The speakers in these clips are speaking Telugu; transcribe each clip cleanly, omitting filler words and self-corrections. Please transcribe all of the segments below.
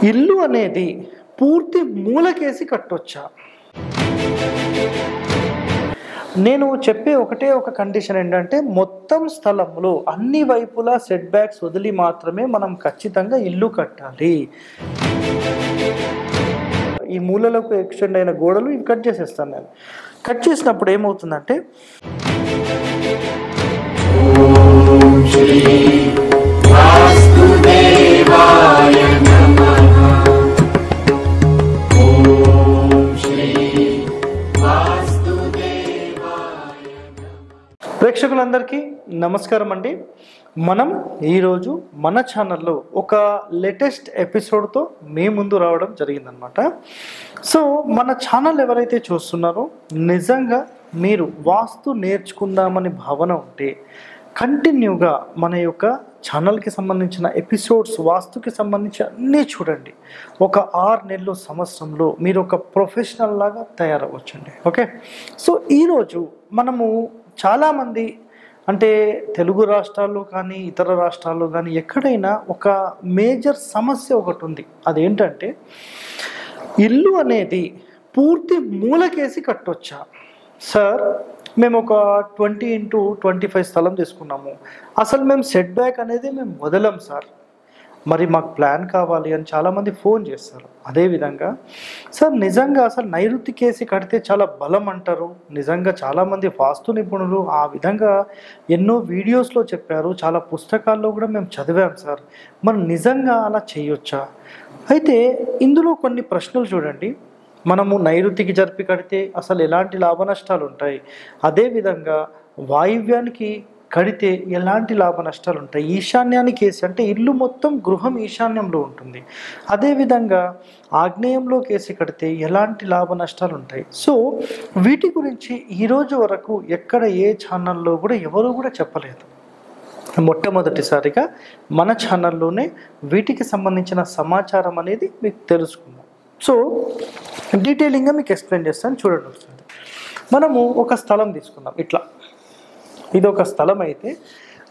ఇల్లు అనేది పూర్తి మూలకేసి కట్టొచ్చా? నేను చెప్పే ఒకటే ఒక కండిషన్ ఏంటంటే మొత్తం స్థలంలో అన్ని వైపులా సెట్ బ్యాక్స్ వదిలి మాత్రమే మనం ఖచ్చితంగా ఇల్లు కట్టాలి. ఈ మూలలకు ఎక్స్టెండ్ అయిన గోడలు ఇవి కట్ చేసేస్తాను నేను. కట్ చేసినప్పుడు ఏమవుతుందంటే ప్రేక్షకులందరికీ నమస్కారం అండి. మనం ఈరోజు మన ఛానల్లో ఒక లేటెస్ట్ ఎపిసోడ్తో మీ ముందు రావడం జరిగిందనమాట. సో మన ఛానల్ ఎవరైతే చూస్తున్నారో నిజంగా మీరు వాస్తు నేర్చుకుందామని భావన ఉంటే కంటిన్యూగా మన యొక్క ఛానల్కి సంబంధించిన ఎపిసోడ్స్ వాస్తుకి సంబంధించి అన్నీ చూడండి. ఒక 6 నెలలు సంవత్సరంలో మీరు ఒక ప్రొఫెషనల్ లాగా తయారవ్వచ్చండి. ఓకే, సో ఈరోజు మనము చాలామంది అంటే తెలుగు రాష్ట్రాల్లో కానీ ఇతర రాష్ట్రాల్లో కానీ ఎక్కడైనా ఒక మేజర్ సమస్య ఒకటి ఉంది. అదేంటంటే ఇల్లు అనేది పూర్తి మూలకేసి కట్టొచ్చా? సార్ మేము ఒక 20x25 స్థలం తీసుకున్నాము, అసలు మేము సెట్ బ్యాక్ అనేది మేము వదలం సార్, మరి మాకు ప్లాన్ కావాలి అని చాలామంది ఫోన్ చేస్తారు. అదేవిధంగా సార్ నిజంగా అసలు నైరుతికేసి కడితే చాలా బలం అంటారు. నిజంగా చాలామంది వాస్తు నిపుణులు ఆ విధంగా ఎన్నో వీడియోస్లో చెప్పారు, చాలా పుస్తకాల్లో కూడా మేము చదివాం సార్, మరి నిజంగా అలా చేయొచ్చా? అయితే ఇందులో కొన్ని ప్రశ్నలు చూడండి. మనము నైరుతికి జరిపి కడితే అసలు ఎలాంటి లాభ నష్టాలు ఉంటాయి? అదేవిధంగా వాయువ్యానికి కడితే ఎలాంటి లాభ నష్టాలు ఉంటాయి? ఈశాన్యానికి వేసి అంటే ఇల్లు మొత్తం గృహం ఈశాన్యంలో ఉంటుంది. అదేవిధంగా ఆగ్నేయంలో కేసి కడితే ఎలాంటి లాభ నష్టాలు ఉంటాయి? సో వీటి గురించి ఈరోజు వరకు ఎక్కడ ఏ ఛానల్లో కూడా ఎవరు కూడా చెప్పలేదు. మొట్టమొదటిసారిగా మన ఛానల్లోనే వీటికి సంబంధించిన సమాచారం అనేది మీకు తెలుసుకుందాం. సో డీటెయిలింగ్గా మీకు ఎక్స్ప్లెయిన్ చేస్తాను, చూడండి ఒకసారి. మనము ఒక స్థలం తీసుకున్నాం. ఇట్లా ఇది ఒక స్థలం అయితే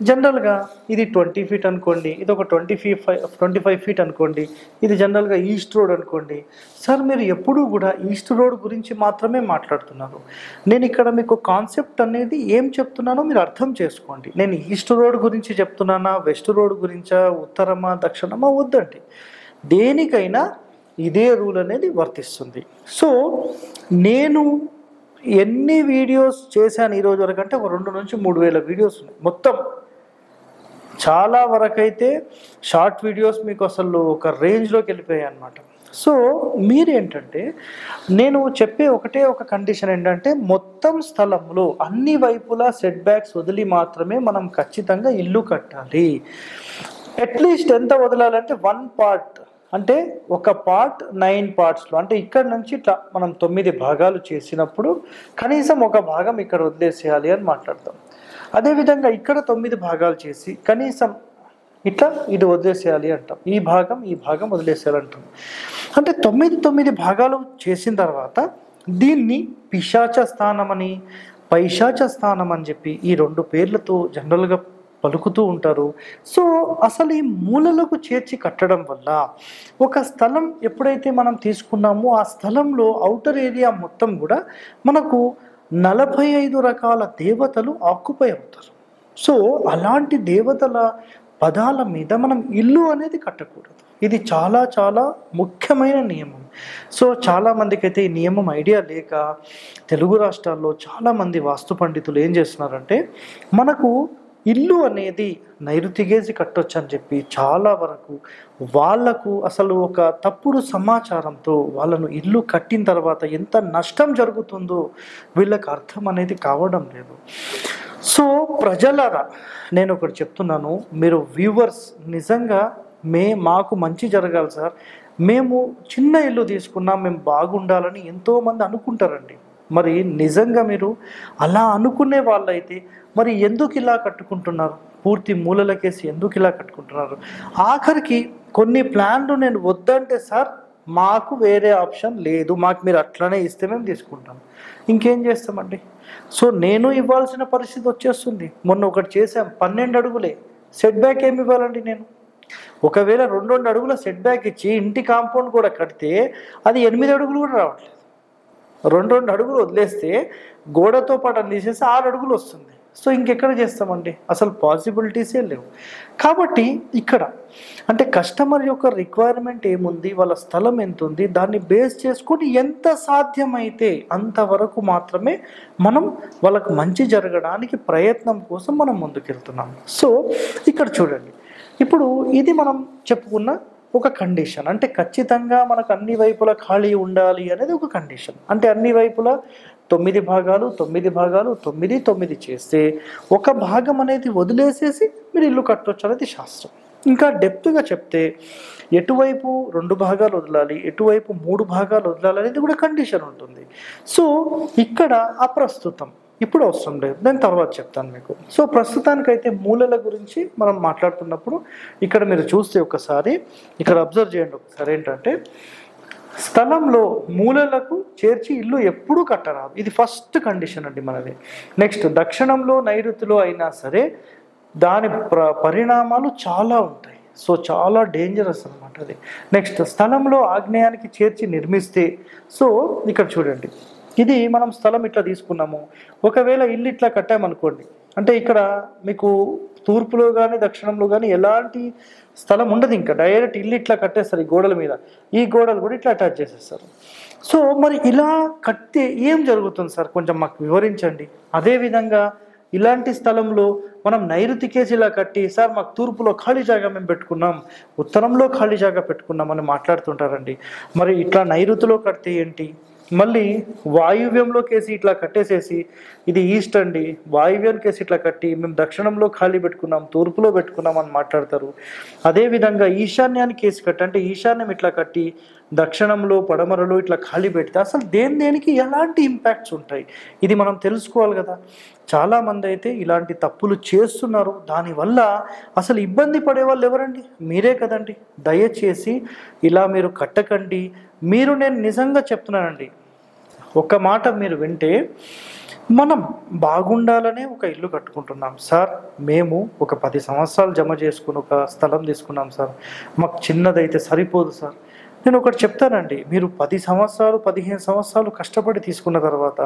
జనరల్గా ఇది 20 ఫీట్ అనుకోండి, ఇది ఒక 25 ఫీట్ అనుకోండి, ఇది జనరల్గా ఈస్ట్ రోడ్ అనుకోండి. సార్ మీరు ఎప్పుడూ కూడా ఈస్ట్ రోడ్ గురించి మాత్రమే మాట్లాడుతున్నారు. నేను ఇక్కడ మీకు కాన్సెప్ట్ అనేది ఏం చెప్తున్నానో మీరు అర్థం చేసుకోండి. నేను ఈస్ట్ రోడ్ గురించి చెప్తున్నానా, వెస్ట్ రోడ్ గురించా, ఉత్తరమా దక్షిణమా వద్దండి. దేనికైనా ఇదే రూల్ అనేది వర్తిస్తుంది. సో నేను ఎన్ని వీడియోస్ చేశాను ఈరోజు వరకు అంటే ఒక 2 నుంచి 3,000 వీడియోస్ ఉన్నాయి మొత్తం. చాలా వరకు అయితే షార్ట్ వీడియోస్ మీకు అసలు ఒక రేంజ్లోకి వెళ్ళిపోయాయి అన్నమాట. సో మీరేంటంటే నేను చెప్పే ఒకటే ఒక కండిషన్ ఏంటంటే మొత్తం స్థలంలో అన్ని వైపులా సెట్ బ్యాక్స్ వదిలి మాత్రమే మనం ఖచ్చితంగా ఇల్లు కట్టాలి. అట్లీస్ట్ ఎంత వదలాలంటే 1 పార్ట్ అంటే ఒక పార్ట్ 9 పార్ట్స్లో అంటే ఇక్కడ నుంచి ఇట్లా మనం 9 భాగాలు చేసినప్పుడు కనీసం ఒక భాగం ఇక్కడ వదిలేసేయాలి అని మాట్లాడతాం. అదేవిధంగా ఇక్కడ 9 భాగాలు చేసి కనీసం ఇట్లా ఇది వదిలేసేయాలి అంటాం. ఈ భాగం వదిలేసేయాలి అంటాం. అంటే 9 భాగాలు చేసిన తర్వాత దీన్ని పిశాచ స్థానం అని పైశాచ స్థానం అని చెప్పి ఈ 2 పేర్లతో జనరల్గా పలుకుతూ ఉంటారు. సో అసలు ఈ మూలలకు చేర్చి కట్టడం వల్ల ఒక స్థలం ఎప్పుడైతే మనం తీసుకున్నామో ఆ స్థలంలో ఔటర్ ఏరియా మొత్తం కూడా మనకు 45 రకాల దేవతలు ఆక్యుపై అవుతారు. సో అలాంటి దేవతల పదాల మీద మనం ఇల్లు అనేది కట్టకూడదు. ఇది చాలా చాలా ముఖ్యమైన నియమం. సో చాలామందికి అయితే ఈ నియమం ఐడియా లేక తెలుగు రాష్ట్రాల్లో చాలామంది వాస్తు పండితులు ఏం చేస్తున్నారంటే మనకు ఇల్లు అనేది నైరుతిగేసి కట్టొచ్చు అని చెప్పి చాలా వరకు వాళ్లకు అసలు ఒక తప్పుడు సమాచారంతో వాళ్ళను ఇల్లు కట్టిన తర్వాత ఎంత నష్టం జరుగుతుందో వీళ్ళకి అర్థం అనేది కావడం లేదు. సో ప్రజలారా నేను ఒకటి చెప్తున్నాను, మీరు వ్యూవర్స్ నిజంగా మాకు మంచి జరగాలి సార్, మేము చిన్న ఇల్లు తీసుకున్నాం, మేము బాగుండాలని ఎంతోమంది అనుకుంటారండి. మరి నిజంగా మీరు అలా అనుకునే వాళ్ళైతే మరి ఎందుకు ఇలా కట్టుకుంటున్నారు? పూర్తి మూలలకేసి ఎందుకు ఇలా కట్టుకుంటున్నారు? ఆఖరికి కొన్ని ప్లాన్లు నేను వద్దంటే సార్ మాకు వేరే ఆప్షన్ లేదు, మాకు మీరు అట్లనే ఇస్తే మేము తీసుకుంటాం, ఇంకేం చేస్తామండి? సో నేను ఇవ్వాల్సిన పరిస్థితి వచ్చేస్తుంది. మొన్న ఒకటి చేసాం, 12 అడుగులే సెట్ బ్యాక్ ఏమి ఇవ్వాలండి? నేను ఒకవేళ 2 అడుగుల సెట్ బ్యాక్ ఇచ్చి ఇంటి కాంపౌండ్ కూడా కడితే అది 8 అడుగులు కూడా రావట్లేదు. 2 అడుగులు వదిలేస్తే గోడతో పాటు అని తీసేసి 6 అడుగులు వస్తుంది. సో ఇంకెక్కడ చేస్తామండి, అసలు పాసిబిలిటీసే లేవు. కాబట్టి ఇక్కడ అంటే కస్టమర్ యొక్క రిక్వైర్మెంట్ ఏముంది, వాళ్ళ స్థలం ఎంత ఉంది, దాన్ని బేస్ చేసుకొని ఎంత సాధ్యమైతే అంతవరకు మాత్రమే మనం వాళ్ళకు మంచి జరగడానికి ప్రయత్నం కోసం మనం ముందుకెళ్తున్నాం. సో ఇక్కడ చూడండి, ఇప్పుడు ఇది మనం చెప్పుకున్న ఒక కండిషన్. అంటే ఖచ్చితంగా మనకు అన్ని వైపులా ఖాళీ ఉండాలి అనేది ఒక కండిషన్. అంటే అన్ని వైపులా 9 భాగాలు 9 భాగాలు 9 9 చేస్తే ఒక భాగం అనేది వదిలేసేసి మీరు ఇల్లు కట్టొచ్చు అనేది శాస్త్రం. ఇంకా డెప్త్గా చెప్తే ఎటువైపు 2 భాగాలు వదలాలి, ఎటువైపు 3 భాగాలు వదలాలి అనేది కూడా కండిషన్ ఉంటుంది. సో ఇక్కడ అప్రస్తుతం, ఇప్పుడు అవసరం లేదు, నేను తర్వాత చెప్తాను మీకు. సో ప్రస్తుతానికైతే మూలల గురించి మనం మాట్లాడుతున్నప్పుడు ఇక్కడ మీరు చూస్తే ఒకసారి ఇక్కడ అబ్జర్వ్ చేయండి ఒకసారి. ఏంటంటే స్థలంలో మూలలకు చేర్చి ఇల్లు ఎప్పుడూ కట్టరాదు, ఇది ఫస్ట్ కండిషన్ అండి మనది. నెక్స్ట్ దక్షిణంలో నైరుతిలో అయినా సరే దాని పరిణామాలు చాలా ఉంటాయి. సో చాలా డేంజరస్ అనమాట అది. నెక్స్ట్ స్థలంలో ఆగ్నేయానికి చేర్చి నిర్మిస్తే, సో ఇక్కడ చూడండి, ఇది మనం స్థలం ఇట్లా తీసుకున్నాము, ఒకవేళ ఇల్లు ఇట్లా కట్టామనుకోండి, అంటే ఇక్కడ మీకు తూర్పులో కానీ దక్షిణంలో కానీ ఎలాంటి స్థలం ఉండదు, ఇంకా డైరెక్ట్ ఇల్లు ఇట్లా కట్టేస్తారు ఈ గోడల మీద, ఈ గోడలు కూడా ఇట్లా అటాచ్ చేసేస్తారు. సో మరి ఇలా కట్టే ఏం జరుగుతుంది సార్, కొంచెం మాకు వివరించండి. అదేవిధంగా ఇలాంటి స్థలంలో మనం నైరుతికేసి ఇలా కట్టి, సార్ మాకు తూర్పులో ఖాళీ జాగా మేము పెట్టుకున్నాం, ఉత్తరంలో ఖాళీ జాగా పెట్టుకున్నాం అని మాట్లాడుతుంటారండి. మరి ఇట్లా నైరుతిలో కడితే ఏంటి, మళ్ళీ వాయువ్యంలో కేసి ఇట్లా కట్టేసేసి ఇది ఈస్ట్ అండి, వాయువ్యం కేసి ఇట్లా కట్టి మేము దక్షిణంలో ఖాళీ పెట్టుకున్నాం, తూర్పులో పెట్టుకున్నాం అని మాట్లాడతారు. అదేవిధంగా ఈశాన్యానికి కేసి కట్టి, అంటే ఈశాన్యం ఇట్లా కట్టి దక్షిణంలో పడమరలో ఇట్లా ఖాళీ పెడితే అసలు దేనికి ఎలాంటి ఇంపాక్ట్స్ ఉంటాయి, ఇది మనం తెలుసుకోవాలి కదా. చాలామంది అయితే ఇలాంటి తప్పులు చేస్తున్నారు, దానివల్ల అసలు ఇబ్బంది పడే వాళ్ళు ఎవరండి, మీరే కదండి. దయచేసి ఇలా మీరు కట్టకండి. మీరు, నేను నిజంగా చెప్తున్నానండి, ఒక మాట మీరు వింటే, మనం బాగుండాలనే ఒక ఇల్లు కట్టుకుంటున్నాం సార్, మేము ఒక 10 సంవత్సరాలు జమ చేసుకుని ఒక స్థలం తీసుకున్నాం సార్, మాకు చిన్నదైతే సరిపోదు సార్. నేను ఒకటి చెప్తానండి, మీరు 10 సంవత్సరాలు 15 సంవత్సరాలు కష్టపడి తీసుకున్న తర్వాత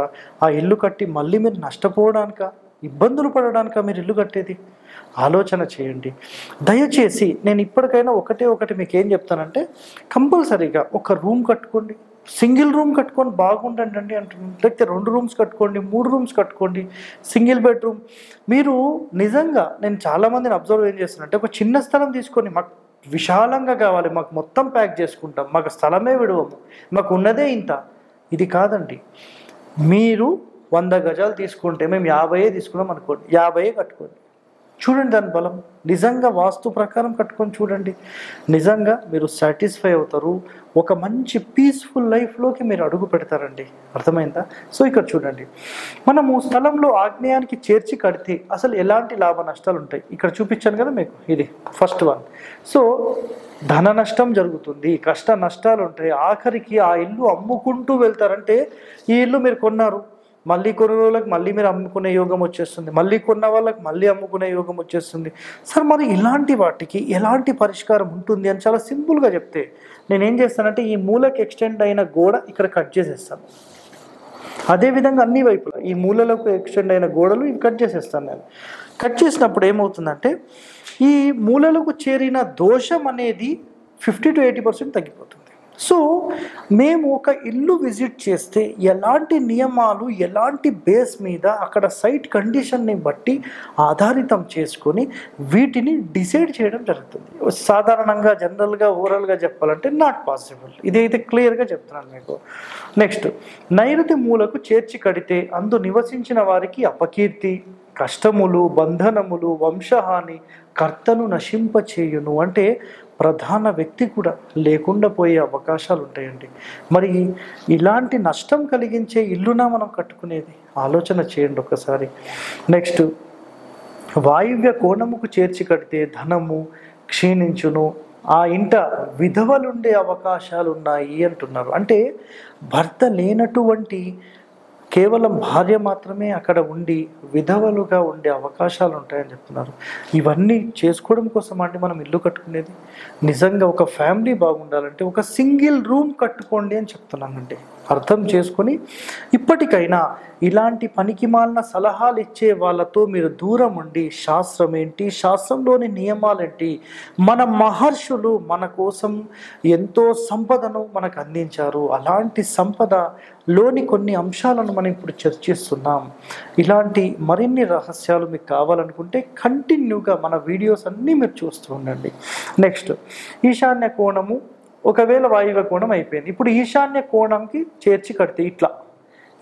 ఆ ఇల్లు కట్టి మళ్ళీ మీరు నష్టపోవడానిక, ఇబ్బందులు పడడానిక మీరు ఇల్లు కట్టేది, ఆలోచన చేయండి దయచేసి. నేను ఇప్పటికైనా ఒకటి మీకు ఏం చెప్తానంటే, కంపల్సరీగా ఒక రూమ్ కట్టుకోండి, సింగిల్ రూమ్ కట్టుకొని బాగుండండి అంటున్నాను. లేకపోతే 2 రూమ్స్ కట్టుకోండి, 3 రూమ్స్ కట్టుకోండి, సింగిల్ బెడ్రూమ్. మీరు నిజంగా, నేను చాలామందిని అబ్జర్వ్ ఏం చేస్తానంటే, ఒక చిన్న స్థలం తీసుకొని మాకు విశాలంగా కావాలి, మాకు మొత్తం ప్యాక్ చేసుకుంటాం, మాకు స్థలమే విడవము, మాకు ఉన్నదే ఇంత, ఇది కాదండి. మీరు 100 గజాలు తీసుకుంటే మేము 50 తీసుకున్నాం అనుకోండి, 50 కట్టుకోండి, చూడండి దాని బలం. నిజంగా వాస్తు ప్రకారం కట్టుకొని చూడండి, నిజంగా మీరు సాటిస్ఫై అవుతారు, ఒక మంచి పీస్ఫుల్ లైఫ్లోకి మీరు అడుగు పెడతారండి. అర్థమైందా? సో ఇక్కడ చూడండి, మనము స్థలంలో ఆగ్నేయానికి చేర్చి కడితే అసలు ఎలాంటి లాభ నష్టాలు ఉంటాయి, ఇక్కడ చూపించాను కదా మీకు, ఇది ఫస్ట్ వన్. సో ధన నష్టం జరుగుతుంది, కష్ట నష్టాలు ఉంటాయి, ఆఖరికి ఆ ఇల్లు అమ్ముకుంటూ వెళ్తారంటే, ఈ ఇల్లు మీరు కొన్నారు, మళ్ళీ కొన్ని రోజులకు మళ్ళీ మీరు అమ్ముకునే యోగం వచ్చేస్తుంది, మళ్ళీ కొన్న వాళ్ళకి మళ్ళీ అమ్ముకునే యోగం వచ్చేస్తుంది. సార్ మరి ఇలాంటి వాటికి ఎలాంటి పరిష్కారం ఉంటుంది అని చాలా సింపుల్గా చెప్తే, నేనేం చేస్తానంటే ఈ మూలకి ఎక్స్టెండ్ అయిన గోడ ఇక్కడ కట్ చేసేస్తాను. అదేవిధంగా అన్ని వైపులా ఈ మూలలకు ఎక్స్టెండ్ అయిన గోడలు ఇవి కట్ చేసేస్తాను. నేను కట్ చేసినప్పుడు ఏమవుతుందంటే, ఈ మూలలకు చేరిన దోషం అనేది 50 to 80% తగ్గిపోతుంది. సో మేము ఒక ఇల్లు విజిట్ చేస్తే ఎలాంటి నియమాలు, ఎలాంటి బేస్ మీద అక్కడ సైట్ కండిషన్ని బట్టి ఆధారితం చేసుకొని వీటిని డిసైడ్ చేయడం జరుగుతుంది. సాధారణంగా జనరల్గా ఓవరాల్గా చెప్పాలంటే నాట్ పాసిబుల్, ఇదైతే క్లియర్గా చెప్తున్నాను మీకు. నెక్స్ట్, నైరుతి మూలకు చేర్చి కడితే అందు నివసించిన వారికి అపకీర్తి, కష్టములు, బంధనములు, వంశహాని, కర్తను నశింపచేయును, అంటే ప్రధాన వ్యక్తి కూడా లేకుండా పోయే అవకాశాలు ఉంటాయండి. మరి ఇలాంటి నష్టం కలిగించే ఇల్లునా మనం కట్టుకునేది, ఆలోచన చేయండి ఒకసారి. నెక్స్ట్, వాయువ్య కోణముకు చేర్చి కడితే ధనము క్షీణించును, ఆ ఇంట విధవలుండే అవకాశాలు ఉన్నాయి అంటున్నారు. అంటే భర్త లేనటువంటి కేవలం భార్య మాత్రమే అక్కడ ఉండి విధవలుగా ఉండే అవకాశాలు ఉంటాయని చెప్తున్నారు. ఇవన్నీ చేసుకోవడం కోసం అంటే మనం ఇల్లు కట్టుకునేది. నిజంగా ఒక ఫ్యామిలీ బాగుండాలంటే ఒక సింగిల్ రూమ్ కట్టుకోండి అని చెప్తున్నానండి. అర్థం చేసుకొని ఇప్పటికైనా ఇలాంటి పనికిమాలిన సలహాలు ఇచ్చే వాళ్ళతో మీరు దూరం ఉండి శాస్త్రం ఏంటి, శాస్త్రంలోని నియమాలేంటి, మన మహర్షులు మన కోసం ఎంతో సంపదను మనకు అందించారు. అలాంటి సంపదలోని కొన్ని అంశాలను మనం ఇప్పుడు చర్చిస్తున్నాం. ఇలాంటి మరిన్ని రహస్యాలు మీకు కావాలనుకుంటే కంటిన్యూగా మన వీడియోస్ అన్నీ మీరు చూస్తూ ఉండండి. నెక్స్ట్, ఈశాన్య కోణము. ఒకవేళ వాయువ్య కోణం అయిపోయింది, ఇప్పుడు ఈశాన్య కోణంకి చేర్చి కడితే ఇట్లా,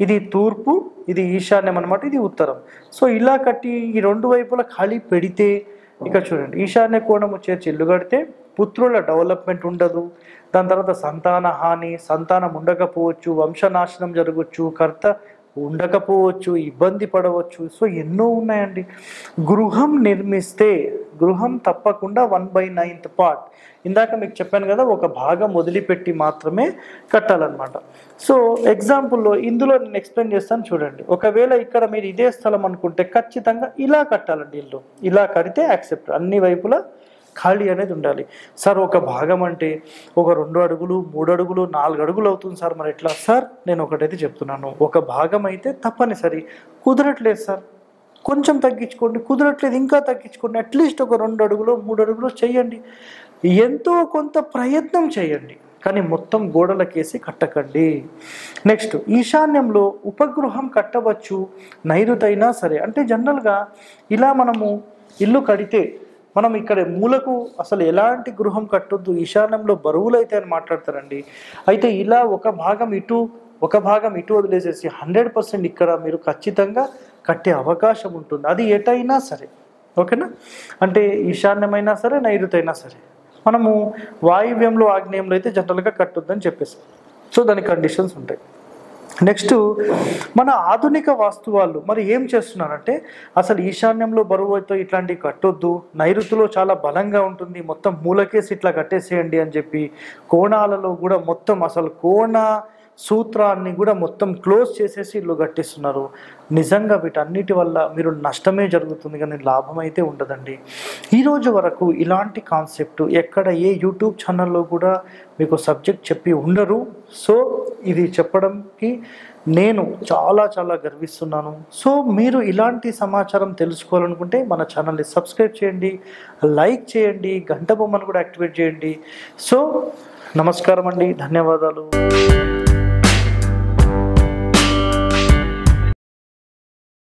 ఇది తూర్పు, ఇది ఈశాన్యం అనమాట, ఇది ఉత్తరం. సో ఇలా కట్టి ఈ రెండు వైపులా ఖాళీ పెడితే ఇక చూడండి, ఈశాన్య కోణము చేర్చి ఇల్లు కడితే పుత్రుల డెవలప్మెంట్ ఉండదు. దాని తర్వాత సంతాన హాని, సంతానం ఉండకపోవచ్చు, వంశనాశనం జరగవచ్చు, కర్త ఉండకపోవచ్చు, ఇబ్బంది పడవచ్చు. సో ఎన్నో ఉన్నాయండి. గృహం నిర్మిస్తే గృహం తప్పకుండా 1/9 పార్ట్, ఇందాక మీకు చెప్పాను కదా, ఒక భాగం వదిలిపెట్టి మాత్రమే కట్టాలన్నమాట. సో ఎగ్జాంపుల్లో ఇందులో నేను ఎక్స్ప్లెయిన్ చేస్తాను చూడండి. ఒకవేళ ఇక్కడ మీరు ఇదే స్థలం అనుకుంటే ఖచ్చితంగా ఇలా కట్టాలండి ఇల్లు. ఇలా కడితే యాక్సెప్ట్, అన్ని వైపులా ఖాళీ అనేది ఉండాలి. సార్ ఒక భాగం అంటే ఒక 2 అడుగులు 3 అడుగులు 4 అడుగులు అవుతుంది సార్, మరి ఎట్లా? సార్ నేను ఒకటైతే చెప్తున్నాను, ఒక భాగం అయితే తప్పనిసరి. కుదరట్లేదు సార్, కొంచెం తగ్గించుకోండి, కుదరట్లేదు ఇంకా తగ్గించుకోండి, అట్లీస్ట్ ఒక 2 అడుగులు 3 అడుగులు చేయండి, ఎంతో కొంత ప్రయత్నం చేయండి, కానీ మొత్తం గోడలకేసి కట్టకండి. నెక్స్ట్, ఈశాన్యంలో ఉపగృహం కట్టవచ్చు, నైరుతైనా సరే. అంటే జనరల్గా ఇలా మనము ఇల్లు కడితే మనం ఇక్కడ మూలకు అసలు ఎలాంటి గృహం కట్టొద్దు, ఈశాన్యంలో బరువులు అయితే అని మాట్లాడతారండి. అయితే ఇలా ఒక భాగం ఇటు వదిలేసేసి 100% ఇక్కడ మీరు ఖచ్చితంగా కట్టే అవకాశం ఉంటుంది. అది ఎటైనా సరే, ఓకేనా? అంటే ఈశాన్యమైనా సరే, నైరుతైనా సరే. మనము వాయువ్యంలో ఆగ్నేయంలో అయితే జనరల్గా కట్టొద్దని చెప్పేసి, సో దానికి కండిషన్స్ ఉంటాయి. నెక్స్ట్, మన ఆధునిక వాస్తు వాళ్ళు మరి ఏం చేస్తున్నారంటే, అసలు ఈశాన్యంలో బరువుతో ఇట్లాంటివి కట్టొద్దు, నైరుతిలో చాలా బలంగా ఉంటుంది, మొత్తం మూలకేసి ఇట్లా కట్టేసేయండి అని చెప్పి కోణాలలో కూడా మొత్తం అసలు కోణ సూత్రాన్ని కూడా మొత్తం క్లోజ్ చేసేసి ఇల్లు కట్టిస్తున్నారు. నిజంగా వీటన్నిటి వల్ల మీరు నష్టమే జరుగుతుంది, కానీ లాభం అయితే ఉండదండి. ఈరోజు వరకు ఇలాంటి కాన్సెప్ట్ ఎక్కడ ఏ యూట్యూబ్ ఛానల్లో కూడా మీకు సబ్జెక్ట్ చెప్పి ఉండరు. సో ఇది చెప్పడానికి నేను చాలా చాలా గర్విస్తున్నాను. సో మీరు ఇలాంటి సమాచారం తెలుసుకోవాలనుకుంటే మన ఛానల్ని సబ్స్క్రైబ్ చేయండి, లైక్ చేయండి, గంట బొమ్మను కూడా యాక్టివేట్ చేయండి. సో నమస్కారం అండి, ధన్యవాదాలు.